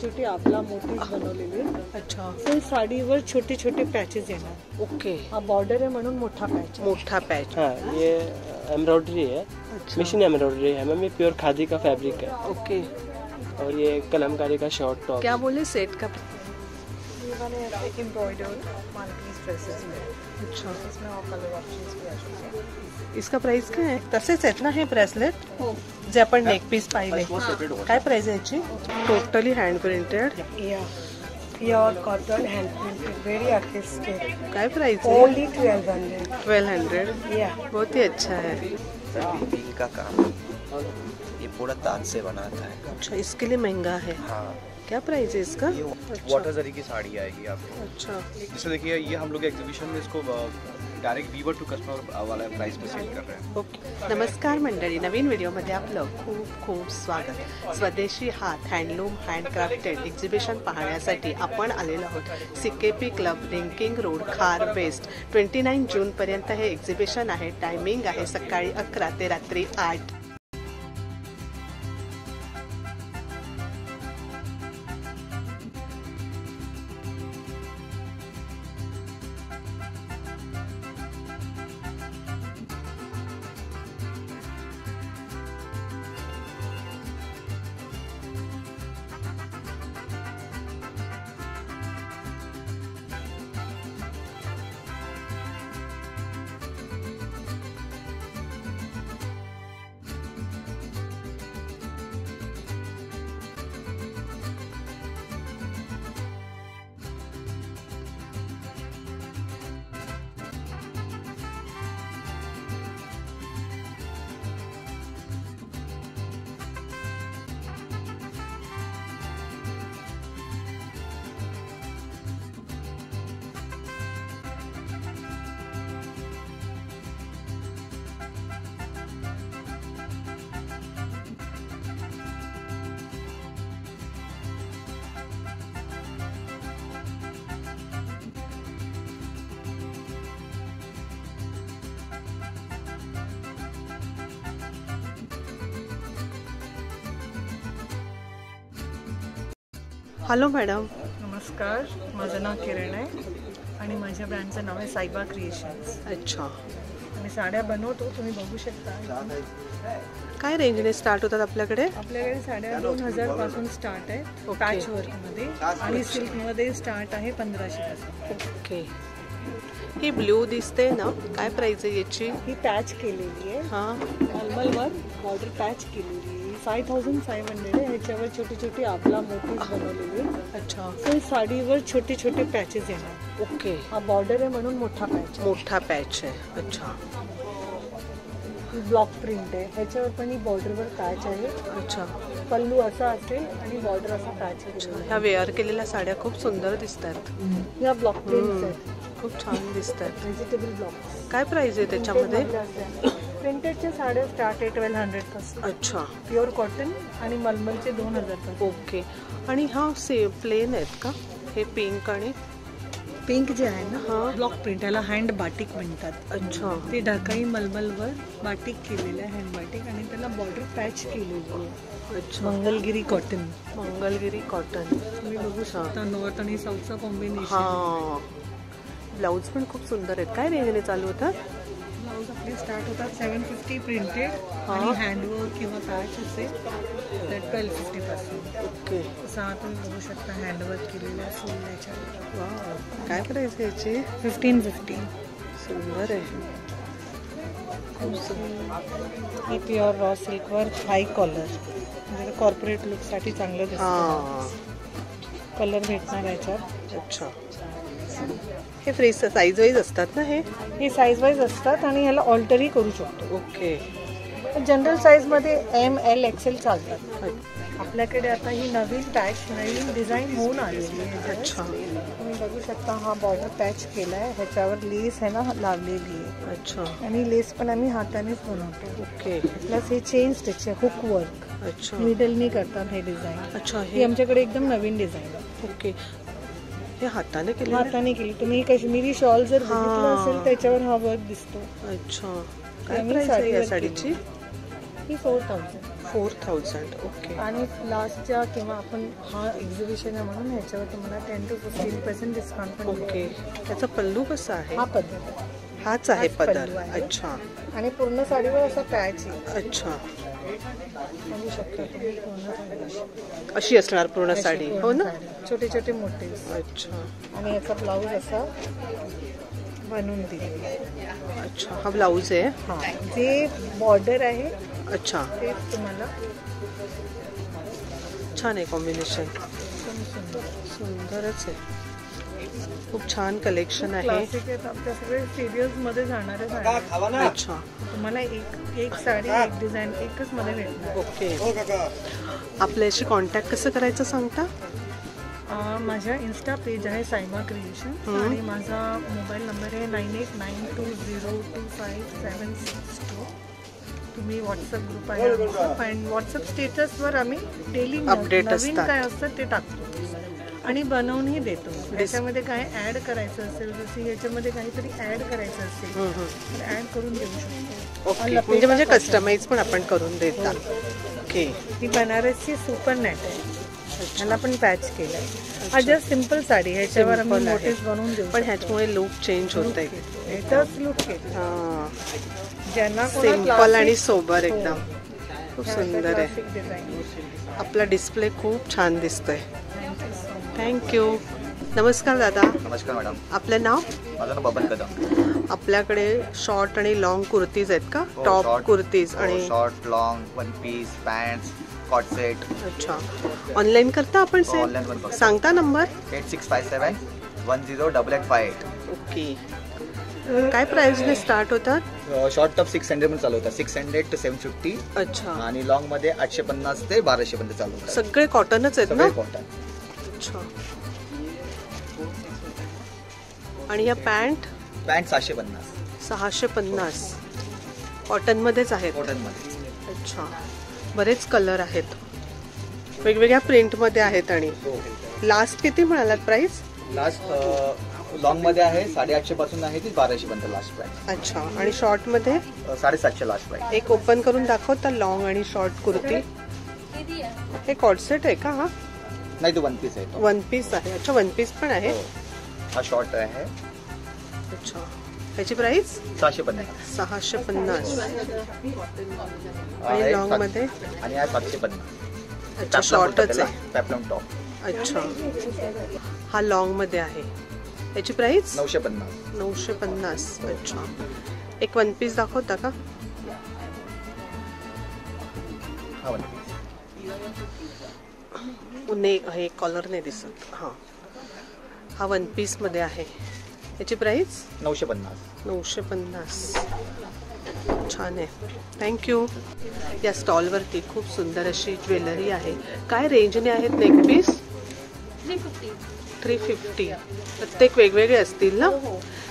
छोटी आपला मोतीज बनवलेली. अच्छा. फुल साडीवर छोटे छोटे पॅचेस येणार. ओके. हा बॉर्डर आहे म्हणून मोठा पॅच. मोठा पैच. हाँ, ये एम्ब्रॉयडरी है. अच्छा. मशीन एम्ब्रॉयडरी है मैम. ये प्योर खादी का फैब्रिक है. ओके. और ये कलमकारी का शॉर्ट टॉप. क्या बोले सेट का? ये वाले एम्ब्रॉयडर्ड वन पीस ड्रेसेस में. अच्छा. इसमें और कलर ऑप्शंस भी आ शकतात. इसका प्राइस काय आहे? तसेच आहेत ना हे ब्रेसलेट हो. जे आपण नेक पीस पाहिले. काय प्राइस आहे याची? Totally hand printed. या pure cotton hand printed very artistic. काय प्राइस है? ओनली 1200. 1200. या बहुत ही अच्छा है. बील का काम ये पूरा ताज से बनाता है. अच्छा, इसके लिए महंगा है. हाँ, क्या प्राइस है इसका? ये वाटर जरी की साड़ी आएगी आपको. अच्छा. जैसे देखिए ये हम लोग एग्जीबिशन में इसको डायरेक्ट वीवर टू कस्टमर वाला प्राइस पे सेल कर रहे हैं. ओके. नमस्कार मंडळी, नवीन व्हिडिओमध्ये आपलं खूप खूप स्वागत. स्वदेशी हात हँडलूम हँडक्राफ्टेड एक्झिबिशन पाहण्यासाठी आपण आलेलो आहोत. CKP क्लब रिंकिंग रोड खार वेस्ट. 29 जूनपर्यंत हे एक्झिबिशन आहे. टायमिंग आहे सकाळी 11 ते रात्री 8. Hello madam. नमस्कार, माझं नाव किरण आहे आणि माझ्या ब्रँडचं नाव आहे सायबा क्रिएशन्स. अच्छा. आम्ही साड्या बनवतो, तुम्ही बघू शकता. काय रेंजने स्टार्ट होतात आपल्याकडे? आपल्याकडे साड्या 2000 पासून स्टार्ट आहे. ओके. पॅच वर्कमध्ये आणि सिल्कमध्ये स्टार्ट आहे 1500 पासून. ओके. ही ब्ल्यू दिसते ना, काय प्राइस आहे याची? ही पॅच केलेली आहे. हां. मलमलवर बॉर्डर पॅच केलेली आहे. 5500 आहे. ह्याच्यावर छोटी छोटी आपला मोतीज बनवलेली. अच्छा. फुल साडीवर छोटे छोटे पॅचेस येणार. ओके. हा बॉर्डर आहे म्हणून मोठा पॅच. मोठा पैच है. अच्छा. ब्लॉक प्रिंट आहे. ह्याच्यावर पण ही बॉर्डरवर पॅच आहे. अच्छा. पल्लू असा असेल आणि बॉर्डर असा पॅच आहे. ह्या वेअर केलेल्या साड्या खूप सुंदर दिसतात. या ब्लॉक प्रिंट्स आहेत. खूप छान दिसतात. Vegetable block. काय प्राइस आहे त्याच्यामध्ये? प्रिंटेडच्या साड्या स्टार्ट आहे 1200 पासून. अच्छा. प्युअर कॉटन आणि मलमलचे 2000 पासून. ओके. आणि हा से प्लेन आहेत का हे? पिंक आणि पिंक जे आहे ना, हा ब्लॉक प्रिंट, याला हँड बाटिक म्हणतात. अच्छा. ते ढाकाई मलमलवर बाटिक केलेलं आहे, हँड बाटिक, आणि त्याला बॉर्डर पॅच केलेली आहे. अच्छा. मंगलगिरी कॉटन. मंगलगिरी कॉटन. तुम्ही बघू शकता नॉर्थ आणि साऊथचा कॉम्बिनेशन. हा. ब्लाऊज पण खूप सुंदर आहेत. काय रेंजने चालू होतात? ब्लाऊज आपले स्टार्ट होतात 750 प्रिंटेड आणि हँडवर्क किंवा पॅच असेल तर 1250 पासून. ओके. तसं तुम्ही बघू शकता हँडवर्क केलेलं असेल त्याच्यावर. वा. काय प्राइस आहे याची? 1550. सुंदर आहे. खूप सुंदर. ही प्युअर रॉ सिल्कवर हाय कॉलर, म्हणजे कॉर्पोरेट लुकसाठी चांगलं दिसतं. हां. कलर भेटणार याच्यात. अच्छा. हे फ्री साईज वाईज असतात ना हे साईज वाईज असतात आणि ह्याला ऑल्टरही करू शकतो. ओके. जनरल साईजमध्ये ML XL चालतात. आपल्याकडे आता ही नवीन पॅच, नवीन डिझाईन होऊन आलेली आहे. अच्छा. तुम्ही बघू शकता हा बॉर्डर पॅच केला आहे. ह्याच्यावर लेस आहे ना लावलेली आहे. अच्छा. आणि लेस पण आम्ही हातानेच बनवतो. ओके. प्लस हे चेन स्टिच आहे, हुक वर्क. अच्छा. मिडलनी करतात हे डिझाईन. अच्छा. ही आमच्याकडे एकदम नवीन डिझाईन आहे. ओके. हे हाताने केले? हाताने केली. तुम्ही काश्मीरी शॉल जर बघितलं असेल त्याच्यावर हा वर्क दिसतो. अच्छा. काय प्राइस आहे या साडीची? ही 4000. 4000. ओके. आणि लास्टच्या किंवा आपण हा एक्झिबिशन आहे म्हणून ह्याच्यावर तुम्हाला 10 to 15% डिस्काउंट पण मिळेल. ओके. त्याचा पल्लू कसा आहे? हा पद्धत आहे. हाच आहे हाच पदर. पल्लू आहे. अच्छा आणि पूर्ण साडीवर असा पॅच आहे. अच्छा. बघू शकता तुम्ही पूर्ण साडी अशी असणार पूर्ण साडी, हो ना? छोटे छोटे मोठे. अच्छा. आणि याचा ब्लाऊज असा बनवून दिलेला आहे. अच्छा, हा ब्लाऊज आहे. हा, जे बॉर्डर आहे अच्छा, ते तुम्हाला छान आहे कॉम्बिनेशन. एकदम सुंदर सुंदरच आहे. खूप छान कलेक्शन आहे. क्लासिक आहेत. आपल्या सगळे सिरियल्स मध्ये जाणारे साड्या. अच्छा. तुम्हाला एक साडी एक डिझाईन एकच मध्ये भेटणार. ओके. आपल्याशी कॉन्टॅक्ट कसं करायचं सांगता? माझ्या इन्स्टा पेज आहे सायमा क्रिएशन आणि माझा मोबाईल नंबर आहे 9892025762. तुम्ही व्हॉट्सअप ग्रुप आहे आणि व्हॉट्सअप स्टेटसवर आम्ही डेली अपडेट नवीन असतात. काय असतं ते टाकतो आणि बनवूनही देतो. त्याच्यामध्ये काय ऍड करायचं असेल, जसं ह्याच्यामध्ये काहीतरी ऍड करायचं असेल तर ऍड करून देऊ शकतो. ओके. म्हणजे कस्टमाइज पण आपण करून देतात. ओके. ही बनारसची सुपर नेट आहे. ह्याला पण पॅच केलंय. हा जस्ट सिंपल साडी, ह्याच्यावर आम्ही मोठेच बनवून देऊ. पण ह्याच्यामुळे लुक चेंज होत आहे. एकच लुक केलं. हा, ज्यांना सिंपल आणि सोबर एकदम. खूप सुंदर आहे. डिझाईन. आपला डिस्प्ले खूप छान दिसतोय. थँक्यू. नमस्कार दादा. नमस्कार मॅडम. आपलं नाव? माझं नाव बबन कदम. आपल्याकडे शॉर्ट आणि लॉंग कुर्तीज आहेत का? हो, टॉप शॉर्ट, कुर्तीज आणि short, long, one piece, pants, coord set. अच्छा. ऑनलाईन करता आपण हो, सेल? online वर करतो. सांगता नंबर? 8657100858. ओके. काय प्राइसने स्टार्ट होतात? शॉर्ट टॉप 600 मध्ये चालू होता. 600 to 750. अच्छा. आणि लॉंग मध्ये 850 ते 1200 पर्यंत चालू होता. सगळे कॉटनच आहेत ना? सगळे कॉटन. अच्छा. आणि या पॅन्ट? पॅन्ट 750. 650. कॉटन मध्येच आहेत? कॉटन मध्ये. अच्छा. बरेच कलर आहेत, वेगवेगळ्या प्रिंट मध्ये आहेत. आणि लास्ट किती म्हणालात प्राइस? लास्ट लॉंग मध्ये आहे 850 पासून आहे ती 1200 पर्यंत लास्ट प्राइस. अच्छा. आणि शॉर्ट मध्ये? 750 लास्ट प्राइस. एक ओपन करून दाखवता लॉंग आणि शॉर्ट कुर्ती? हे कॉट सेट आहे का? हा नाही, तो वन पीस आहे. वन पीस आहे. अच्छा, वन पीस पण आहे. हा शॉर्ट आहे. अच्छा. त्याची प्राइस? 650. 650. आणि लॉंग मध्ये? आणि हा 750. अच्छा, शॉर्टच आहे. पॅप्लम टॉप. अच्छा. हा लॉंग मध्ये आहे. याची प्राइस? 950. 950. अच्छा. एक वन पीस दाखवता का? हा वन पीस. हे कॉलर नाही दिसत. हा, हा वन पीस मध्ये आहे. याची प्राइस? 950. 950. छान आहे. थँक्यू. या स्टॉलवरती खूप सुंदर अशी ज्वेलरी आहे. काय रेंजने आहेत नेक पीस? 350. प्रत्येक वेगवेगळे असतील ना?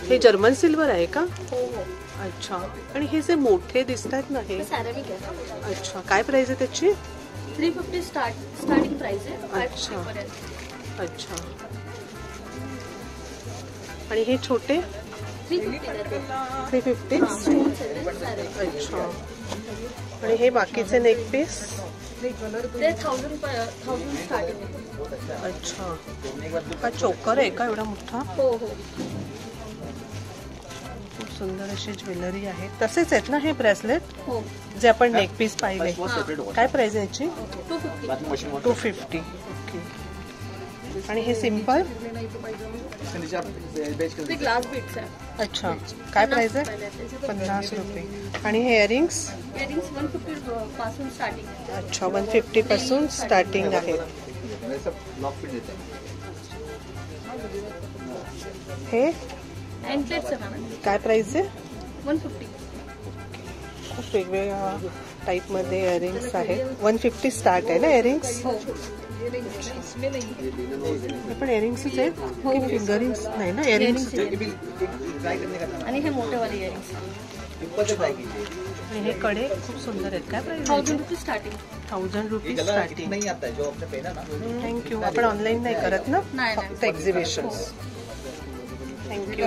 हे जर्मन सिल्वर आहे का? अच्छा. आणि हे जे मोठे दिसतात ना हे? अच्छा. काय प्राइस आहे त्याची? 350 स्टार्टिंग प्राइस आहे. अच्छा. अच्छा. आणि हे छोटे? 350. अच्छा. आणि हे बाकीचे नेक पीस? ते 1000 स्टार्टिंग आहे. अच्छा. हा चोकर आहे का एवढा मोठा? हो हो. खूप सुंदर अशी ज्वेलरी आहे. तसेच आहेत ना हे ब्रेसलेट हो. जे आपण नेक पीस पाहिले? काय प्राइस आहे याची? 250. 250. ओके. आणि हे सिंपल? ते ग्लास बीट्स आहे. अच्छा. काय प्राइस आहे? 50 रुपये. आणि हे इयरिंग्स? इयरिंग्स 150 पासून स्टार्टिंग आहे. अच्छा. 150 पासून स्टार्टिंग आहे. हे अँकलेट्स आहे मॅम. काय प्राइस आहे? 150. खूप वेगवेगळ्या टाईप मध्ये इयरिंग्स आहेत. 150 स्टार्ट आहे ना इयरिंग्स? हो. हे पण इयरिंग्सच आहेत की फिंगरिंग्स? नाही ना, इयरिंग्स. आणि हे मोठेवाले इयरिंग्स. आणि हे कडे खूप सुंदर आहेत. काय price? 1000 rupees starting. 1000 rupees starting. नहीं आता है जो आपने पहना ना. थँक्यू. आपण ऑनलाईन नाही करत ना? नाही, फक्त एक्झिबिशन. Thank you.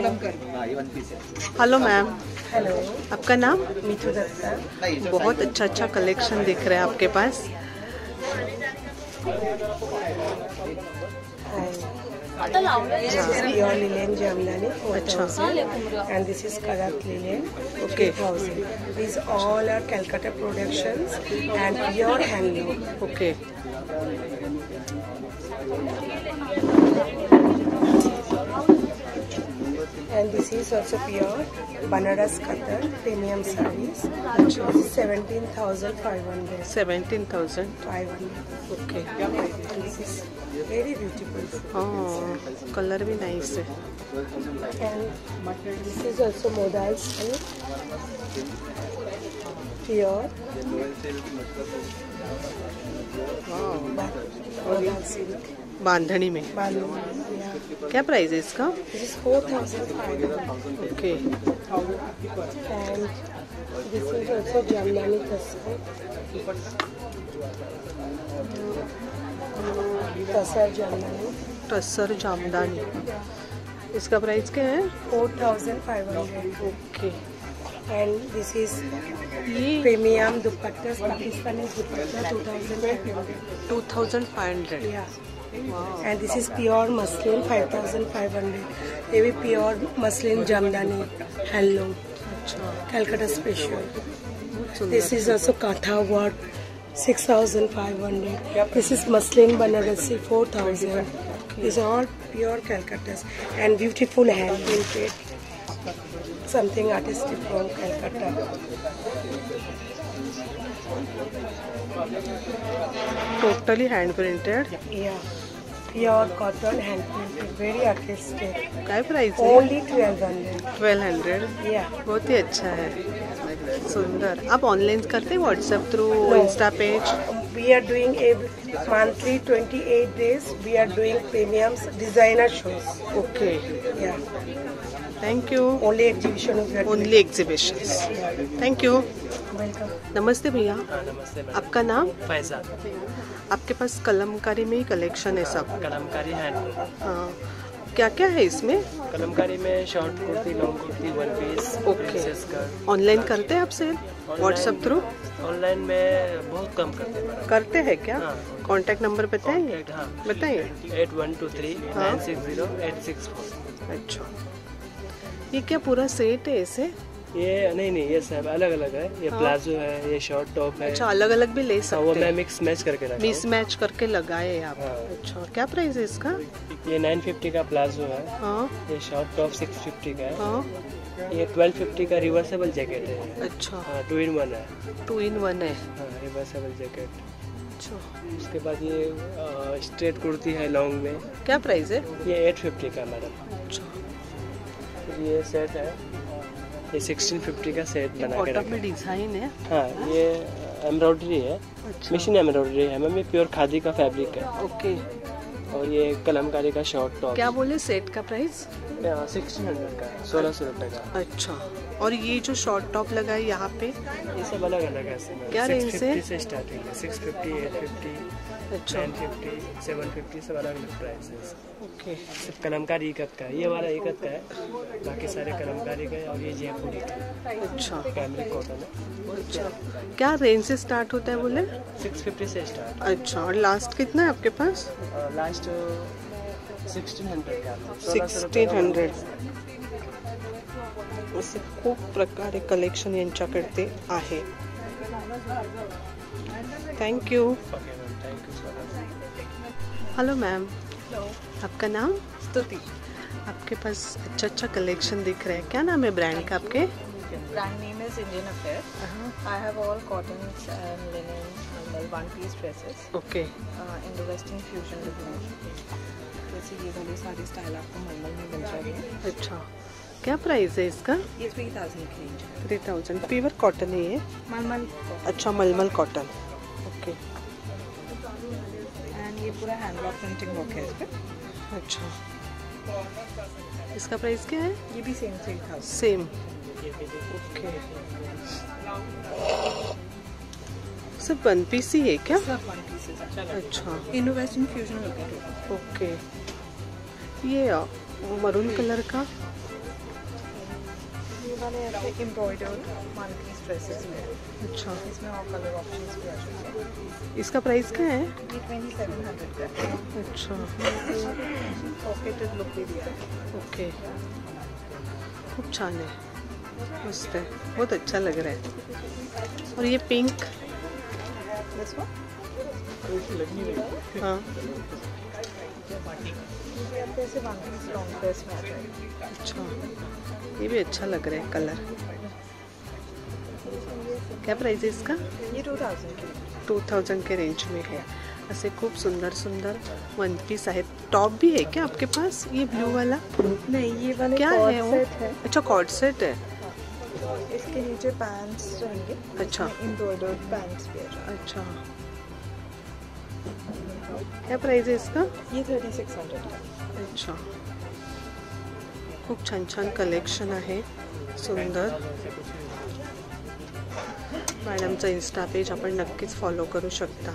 हाँ ये 1 पीस है। हेलो मैम, हेलो, आपका नाम? मीठू दत्ता। नहीं बहुत अच्छा कलेक्शन दिख रहा है आपके पास। Pure linen jamdani, 4,000. अच्छा, And this is Karak linen, Okay. 3,000. These all are Calcutta productions and pure handloom. Okay. And this is also pure Banaras Katar premium sarees. This is 17,500. 17,000। 500. Okay. And this is very beautiful. हाँ, colour भी nice है। And this is also modal silk. Pure modal silk. बांधनी में Bandhani. Yeah. क्या price है इसका? This is 4,500. Okay. And this is also Jamdani Tasar Jamdani. टसर जामदानी, इसका price क्या है? 4,500. ओके। And this is ये premium dupattas, Pakistani dupatta, 2,500. 2,500। Yeah. And this is pure muslin, 5,500. ये भी pure muslin Jamdani handloom, अच्छा, Calcutta special. बहुत This सुंदर। is also Katha work, 6,500. This is muslin Banarasi, 4,000. These are all pure Calcuttas and beautiful hand printed. Something artistic from Calcutta. Totally hand printed. Yeah, pure cotton hand printed, very artistic. काय price है? Only 1,200. 1200। Yeah. बहुत ही अच्छा है, सुंदर। आप online करते हैं WhatsApp through, Insta page? We are doing a monthly 28 days. We are doing premiums designer shows. Okay, Yeah. Thank you. Only exhibition is that. Only exhibitions. Thank you. Welcome. नमस्ते भैया, नमस्ते ma'am. आपका नाम? फैजा, आपके pass Kalamkari में ही collection है सब? Kalamkari hand. हाँ, क्या क्या है इसमें? कलमकारी में short kurti, long kurti, 1 piece, Okay. Princess skirt. Online करते हैं आप सेल व्हाट्सएप थ्रू? ऑनलाइन में बहुत कम करते हैं। करते हैं क्या? हाँ। कांटेक्ट नंबर बताएंगे? Contact, हाँ। बताइए। 8123 हाँ। 960 864। अच्छा, ये क्या पूरा सेट है ऐसे? ये नहीं, ये सब अलग अलग है। ये प्लाजो है, ये शॉर्ट टॉप है। अच्छा, अलग अलग भी ले हाँ, वो सकते मैं हैं? मिक्स मैच करके रखा मिस मैच करके लगाए हैं आप? हाँ। अच्छा, क्या प्राइस है इसका? हूँ। ये 950 का प्लाजो है। हाँ ये शॉर्ट टॉप 650 का है। हाँ। ये 1250 का रिवर्सेबल जैकेट है। अच्छा, हाँ, 2 in 1 है। 2 in 1 है। हाँ, रिवर्सेबल जैकेट। अच्छा, उसके बाद ये स्ट्रेट कुर्ती है लॉन्ग में। क्या प्राइस है? ये 850 का मैडम। अच्छा, फिर ये सेट है, ये 1650 का सेट बना के बॉटम रखा में है। डिजाइन है। हाँ, ये एम्ब्रॉयडरी है, अच्छा, मशीन एम्ब्रॉयडरी है मैम। ये प्योर खादी का फैब्रिक है। ओके। और ये कलमकारी का शॉर्ट टॉप। क्या बोले सेट का प्राइस? 1600 का, 1600 रुपये का। अच्छा, और ये जो शॉर्ट टॉप लगा है यहाँ पे, ये सब अलग अलग है इसमें। क्या रेंज से? 650 से स्टार्टिंग है, 650, 850, अच्छा, 950, 750 सब अलग अलग प्राइस है। ओके। सिर्फ कलमकारी इकत का है, ये वाला इकत का है, बाकी सारे कलमकारी का है। और ये जयपुरी का है, अच्छा, फैब्रिक कॉटन है। अच्छा, क्या रेंज से स्टार्ट होता है बोले? 650 से स्टार्ट। अच्छा, और लास्ट कितना है आपके पास? लास्ट 1600 का, 1600। असे खूप प्रकारे कलेक्शन यांच्याकडे आहे। Thank you. Okay ma'am, thank you so much. Hello ma'am, आपका नाम? स्तुति। आपके पास अच्छा कलेक्शन दिख रहा है, क्या नाम है ब्रांड का आपके? Brand name is Indian Affair. I have all cottons and linen and one-piece dresses okay. in the Western fusion design. जैसे ये वाली सारी स्टाइल आपको मलमल में मिल जाएगी। अच्छा, क्या प्राइस है इसका? ये 3000 की रेंज है। 3000। प्योर कॉटन है ये? मलमल अच्छा, मलमल कॉटन। ओके, एंड ये पूरा हैंड वर्क प्रिंटिंग वर्क है इस पे। अच्छा, इसका प्राइस क्या है? ये भी सेम 3000। सेम। ओके, सिर्फ 1 पीस ही है क्या? सब वन पीसेस है। अच्छा, इंडो वेस्टर्न फ्यूजन लुक है। ओके। ये मरून कलर का। ये वाले ऐसे एम्ब्रॉयडर्ड वन पीस ड्रेसेस में। अच्छा, इसमें और कलर ऑप्शंस भी आ जाएंगे। इसका प्राइस क्या है? ये 2700 का है। अच्छा, पॉकेटेड लुक भी दिया है। ओके, खूप छान है, मस्त है, बहुत अच्छा लग रहा है। और ये पिंक, दिस वन हाँ, ये आपको ऐसे वन पीस लॉन्ग ड्रेस में आ जाएगा। अच्छा, ये भी अच्छा लग रहा है कलर। क्या प्राइस है इसका? ये 2000 की 2000 के रेंज में है। ऐसे खूप सुंदर सुंदर वन पीस आहेत। टॉप भी है क्या आपके पास? ये ब्लू वाला नहीं, ये वाले क्या कॉर्ड है वो? सेट है। अच्छा, कॉर्ड सेट है। इसके नीचे पैंट्स रहेंगे। अच्छा, एम्ब्रॉयडर्ड पैंट्स भी आ जाएंगे। अच्छा, क्या प्राइस है इसका? ये 3600 का। अच्छा, खूप छान छान कलेक्शन आहे, सुंदर। मॅडमचं इन्स्टा पेज आपण नक्कीच फॉलो करू शकता।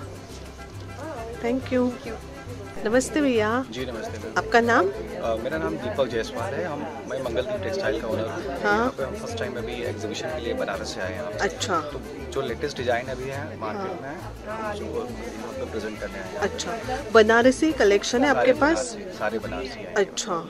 Thank you. नमस्ते भैया, जी नमस्ते मैम। आपका नाम? मेरा नाम दीपक जायसवाल है। मैं मंगलदीप टेक्सटाइल का ओनर हूँ। हाँ। यहाँ पे हम फर्स्ट टाइम अभी एग्जीबिशन के लिए बनारस से आए हैं। अच्छा, तो जो लेटेस्ट डिजाइन अभी है मार्केट में जो यहाँ पे प्रेजेंट करने आए हैं। अच्छा, बनारसी कलेक्शन है आपके पास? सारे बनारसी हैं। अच्छा,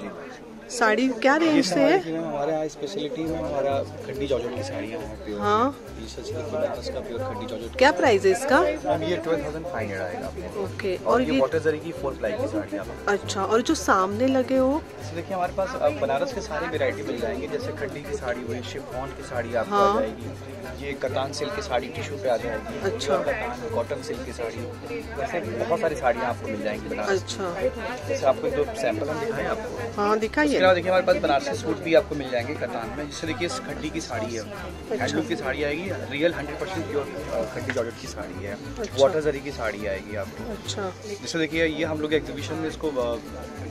साड़ी क्या रेंज से है? हमारे यहाँ स्पेशलिटी में हमारा खड्डी जॉर्जेट की साड़ियाँ हैं प्योर। हाँ, बनारस का प्योर खड्डी जॉर्जेट। क्या प्राइस है इसका? मैम ये 12,500 आएगा आपको। ओके, और ये वाटर जरी की 4 प्लाई की साड़ी आपको। अच्छा, और जो सामने लगे हो? जैसे देखिए हमारे पास बनारस के सारे वैरायटी मिल जाएंगे। जैसे खड्डी की साड़ी हुई, शिफॉन की साड़ी आपको हाँ। आ जाएगी। ये कतान सिल्क की साड़ी टिश्यू पे आ जाएगी। अच्छा। कॉटन सिल्क की साड़ी, वैसे बहुत सारी साड़ियाँ आपको मिल जाएंगी बनारस। अच्छा, जैसे आपको जो सैंपल हम दिखाएं आपको। हाँ इसके दिखाइए। अलावा देखिए हमारे पास बनारसी सूट भी आपको मिल जाएंगे कतान में। जैसे देखिए इस खड्डी की साड़ी है, हैंडलूम की साड़ी आएगी, रियल 100% प्योर खड्डी जॉर्जेट की साड़ी है। वाटर जरी की साड़ी आएगी आपको। अच्छा, जैसे देखिए ये हम लोग एग्जीबिशन में इसको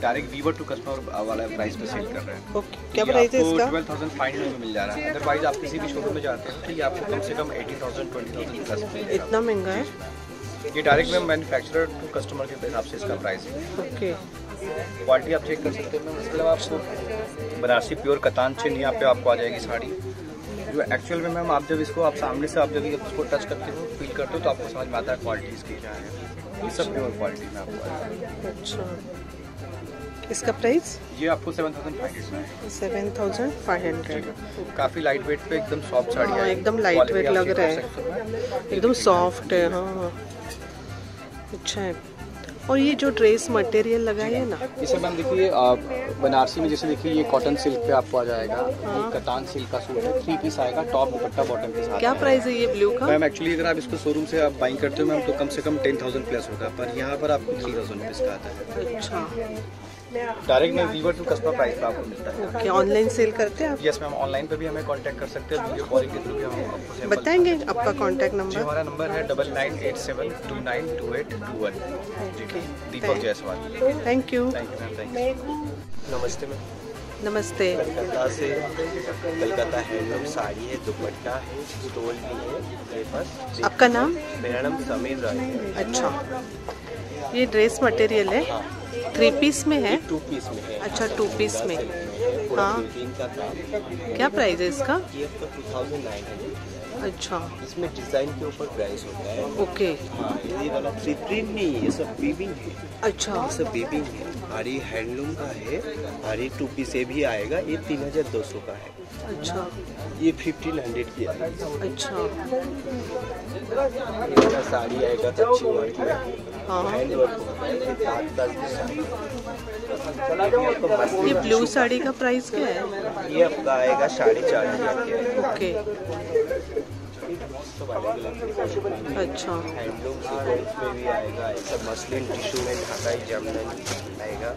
डायरेक्ट वीवर टू कस्टमर वाला प्राइस पे सेल कर रहे हैं। ओके, क्या प्राइस है इसका? 12,500 में मिल जा रहा है। अदरवाइज आप किसी भी शोरूम में जाते हैं तो ये आपको कम से कम 18,000 20,000 प्लस मिलेगा। इतना महंगा है? ये डायरेक्ट में मैन्युफैक्चरर टू कस्टमर के हिसाब से इसका प्राइस है। ओके, क्वालिटी आप चेक कर सकते हैं। इसके अलावा आपको बनारसी प्योर कतान चिन यहाँ पे आपको आ जाएगी साड़ी। जो एक्चुअल में मैम आप जब इसको आप सामने से आप जब इसको टच करते हो, फील करते हो तो आपको समझ में आता है क्वालिटी इसकी क्या है। ये सब प्योर क्वालिटी में आपको आएगा। अच्छा, इसका प्राइस? ये आपको 7,500 में है। 7,500। काफ़ी लाइट वेट पे एकदम सॉफ्ट साड़ी हाँ, है। एकदम लाइट वेट लग रहा है, एकदम सॉफ्ट है। हाँ, अच्छा है। और ये जो ड्रेस मटेरियल लगा है ना, इसे मैम देखिए बनारसी में जैसे देखिए ये कॉटन सिल्क पे आपको आ जाएगा। ये कतान सिल्क का सूट है, 3 पीस आएगा, टॉप दुपट्टा बॉटम के साथ। क्या प्राइस है ये ब्लू का? मैम एक्चुअली अगर आप इसको शोरूम से आप बाइंग करते हो मैम तो कम से कम 10,000 प्लस होगा, पर यहाँ पर आपको 3,000 रुपीज़ का आता है। अच्छा, डायरेक्ट में वीवर टू कस्टमर प्राइस पे आपको मिलता है। ओके, ऑनलाइन सेल करते हैं आप? यस मैम, ऑनलाइन पे भी हमें कांटेक्ट कर सकते हैं। वीडियो कॉलिंग के थ्रू भी हम आपको sample- बताएंगे आपका कांटेक्ट जी नंबर? हमारा नंबर है 9987292821। जी Deepak Jaiswal. Thank you. Thank you ma'am, thank you. नमस्ते मैम। नमस्ते। कलकत्ता से कलकत्ता हैंडलूम साड़ी है, दुपट्टा है, स्टोल भी है मेरे पास। आपका नाम? मेरा नाम समीर राय है। अच्छा, ये ड्रेस मटेरियल है, 3 पीस में है? 2 पीस में है। अच्छा, 2 पीस में। पूरा हाँ। प्रिंटिंग का काम। क्या प्राइस है इसका? ये आपका 2,900। अच्छा, इसमें डिजाइन के ऊपर प्राइस होता है। ओके, हाँ, ये वाला प्रिंट नहीं है, ये सब वीविंग है। अच्छा, ये सब वीविंग है। और ये हैंडलूम का है। और ये 2 पीस ये भी आएगा, ये 3,200 का है। अच्छा, ये 1,500 की आएगी। अच्छा, ये वाला साड़ी आएगा कच्ची वर्क में। हाँ। हैंड वर्क होता है, ये ताज की साड़ी। ये ब्लू साड़ी का प्राइस क्या है? ये आपका आएगा 4,500 के। ओके, सब अलग अलग अच्छा, हैंडलूम सीक्वेंस में भी आएगा। ऐसा मसलिन टिश्यू में ढाकाई जामदानी आएगा।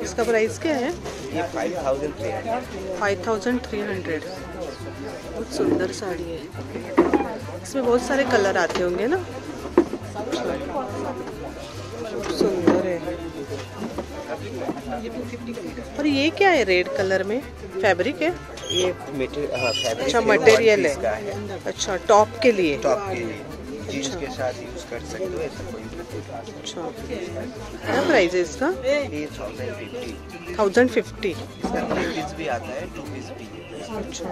इसका प्राइस क्या है? ये 5,300। 5,300। बहुत सुंदर साड़ी है, इसमें बहुत सारे कलर आते होंगे ना? बहुत सुंदर है। और ये क्या है रेड कलर में? फैब्रिक है? ये मटेरियल, हाँ फैब्रिक अच्छा, मटेरियल है। का है। अच्छा, टॉप के लिए? टॉप के लिए जीन्स के साथ यूज कर सकते हो, ऐसा कोई। अच्छा, क्या प्राइस है इसका? ये 1050। 1050। इसका 3 पीस भी आता है, 2 पीस भी। अच्छा,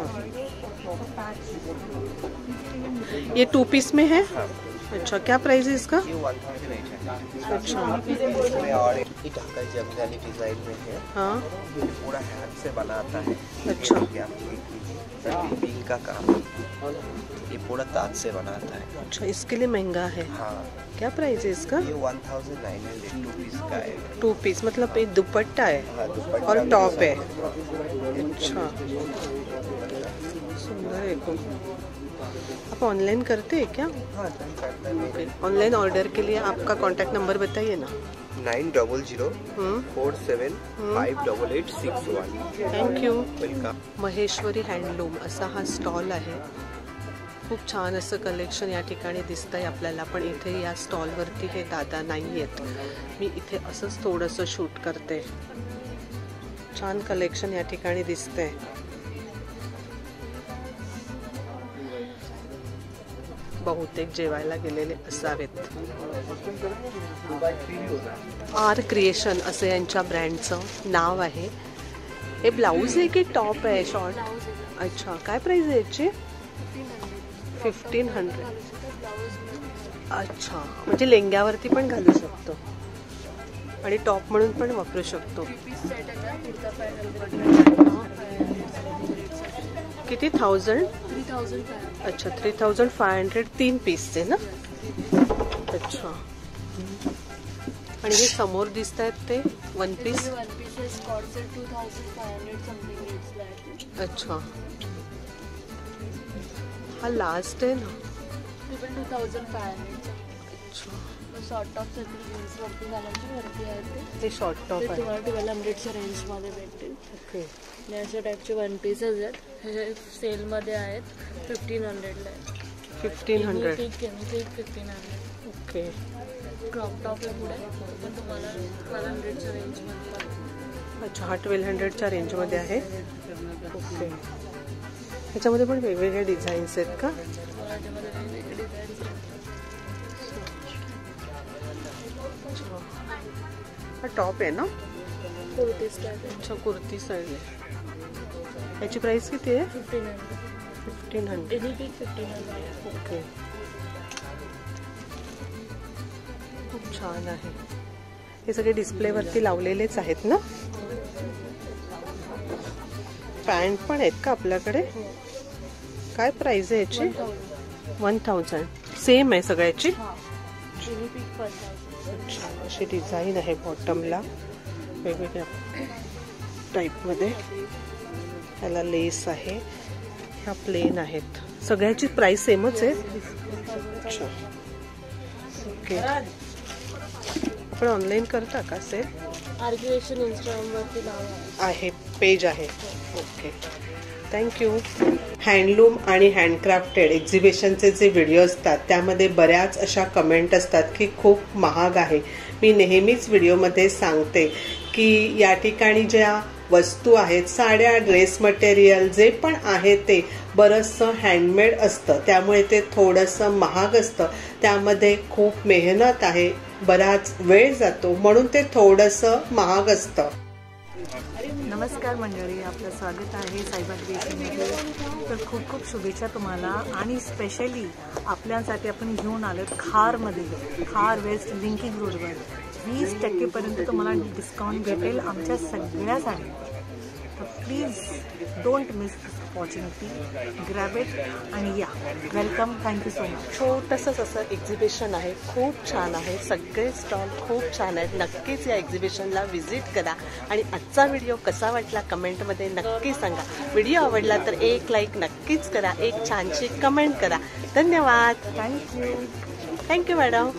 ये 2 पीस में है? हाँ। अच्छा, क्या प्राइस है इसका? ये 1800। अच्छा, इसमें और एक ढाका जमदानी डिजाइन में है। हाँ, ये पूरा हाथ से बनाता है। अच्छा। बीन का काम, ये पूरा ताज से बनाता है। अच्छा, इसके लिए महंगा है। हाँ, क्या प्राइस है इसका? ये 1900 2 पीस का है। 2 पीस मतलब एक दुपट्टा है हाँ, दुपट्टा और भी टॉप है। है। अच्छा, सुंदर है। को आप ऑनलाइन करते हैं क्या? हाँ, करता है। ऑनलाइन ऑर्डर के लिए आपका कांटेक्ट नंबर बताइए ना। 9004758861। Thank you. Welcome. Maheshwari handloom असा हा स्टॉल आहे। खूप छान असं कलेक्शन या ठिकाणी दिसतंय आपल्याला, पण इथे या स्टॉलवरती हे दादा नाही आहेत। मी इथे असंच थोडंसं शूट करते। छान कलेक्शन या ठिकाणी दिसतंय। बहुतेक जेवायला गेलेले असावेत। आर क्रिएशन असं यांच्या ब्रँडचं नाव आहे। हे ब्लाऊज आहे की टॉप आहे शॉर्ट? अच्छा, काय प्राइस आहे याची? 1500। अच्छा, म्हणजे लेंग्यावरती पण घालू शकतो आणि टॉप म्हणून पण वापरू शकतो। किती? 1000? अच्छा, 3500 3 पीसचे ना? अच्छा, आणि हे समोर दिसत आहेत ते 1 पीस? अच्छा, हा लास्ट आहे ना? 2500। अच्छा, शॉर्ट टॉप जीन्स वरती घालायची, वरती आहे ते शॉर्ट टॉप आहे। तुम्हाला 1200च्या रेंजमध्ये भेटतील। ओके, आणि अशा टाईपचे 1 पीसेस आहेत, हे सेलमध्ये आहेत, 1500ला आहे। 1500। ठीक आहे, 1500। ओके, क्रॉप टॉप आहे पुढे, पण तुम्हाला 1200च्या रेंजमध्ये। अच्छा, हा 1200च्या रेंजमध्ये आहे। ओके, ह्याच्यामध्ये पण वेगवेगळे डिझाईन्स आहेत का? त्याच्यामध्ये वेगवेगळे डिझाईन्स आहेत। हा टॉप आहे ना? कुर्ती स्टाईल आहे। अच्छा, कुर्ती स्टाईल आहे। याची प्राइस किती आहे? 1500। 1500। Any piece 1500। ओके, खूप छान आहे। हे सगळे डिस्प्लेवरती लावलेलेच आहेत ना? पॅन्ट पण आहेत का आपल्याकडे? काय प्राइस आहे याची? 1000। सेम आहे सगळ्याची? Any piece 5000। अच्छा, अशी डिझाईन आहे बॉटमला वेगवेगळ्या टाईपमध्ये। ह्याला लेस आहे, ह्या प्लेन आहेत। सगळ्याची प्राइस सेमच आहे? अच्छा, ओके। आपण ऑनलाईन करता का सेल? आर क्रिएशन इंस्टाग्रामवरती नाव आहे, पेज आहे। Okay, thank you. हँडलूम आणि हँडक्राफ्टेड एक्झिबिशनचे जे व्हिडिओ असतात त्यामध्ये बऱ्याच अशा कमेंट असतात की खूप महाग आहे। मी नेहमीच व्हिडिओमध्ये सांगते की या ठिकाणी ज्या वस्तू आहेत, साड्या, ड्रेस मटेरियल जे पण आहे ते बरंचसं हँडमेड असतं, त्यामुळे ते थोडंसं महाग असतं। त्यामध्ये खूप मेहनत आहे, बराच वेळ जातो, म्हणून ते थोडंसं महाग असतं। नमस्कार मंडळी, आपलं स्वागत आहे साईबा क्रिएशनमध्ये। तर खूप खूप शुभेच्छा तुम्हाला। आणि स्पेशली आपल्यासाठी आपण घेऊन आलो खारमध्ये, खार वेस्ट लिंकिंग रोडवर 20% तुम्हाला डिस्काउंट भेटेल आमच्या सगळ्या साड्यांवर। तर please don't miss this opportunity, grab it आणि या वेलकम। Thank you so much. छोटंसंच असं एक्झिबिशन आहे, खूप छान आहे। सगळे स्टॉल खूप छान आहेत। नक्कीच या एक्झिबिशनला व्हिजिट करा आणि आजचा व्हिडिओ कसा वाटला कमेंटमध्ये नक्की सांगा। व्हिडिओ आवडला तर एक लाईक नक्कीच करा, एक छानशी कमेंट करा। धन्यवाद। थँक्यू। Thank you madam.